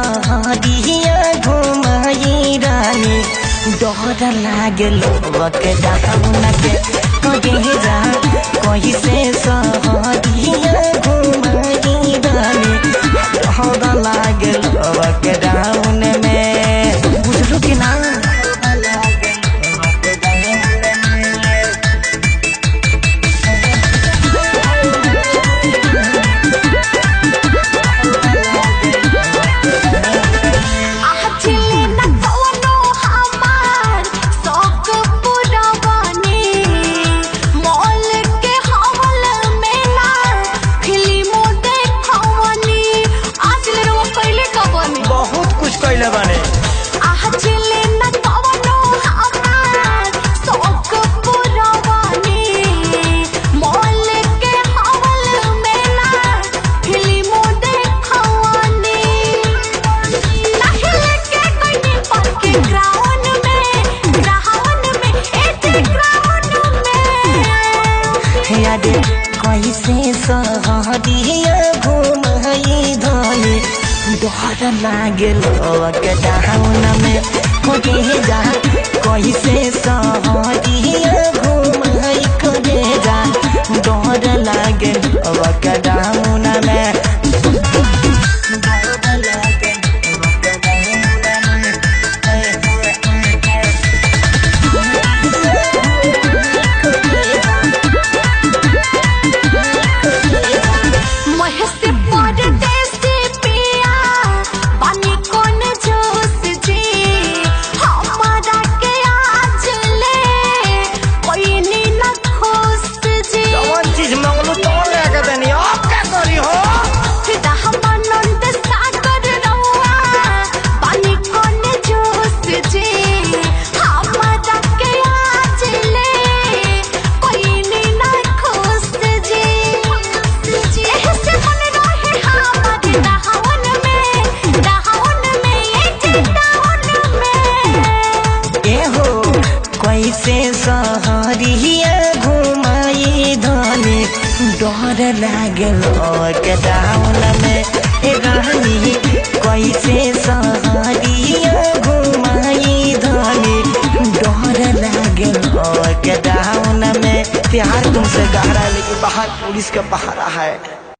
सहरिया घुमाई रानी डर लागल लॉकडाउन के कहे जा कैसे सहरिया घुमाई रानी डर लागल लॉकडाउन में बुझलू कि ना। कैसे सहरिया घुमाई धनी डर लागल लॉकडाउन में कहे जा कैसे सहरिया घुमाई करे जा डर लागल लॉकडाउन में। कैसे सहरिया घुमाई धनी डर लागल लॉकडाउन में रानी कैसे सहरिया घुमाई धनी डर लागल लॉकडाउन में। प्यार तुमसे गहरा लेकिन बाहर पुलिस का पहरा है।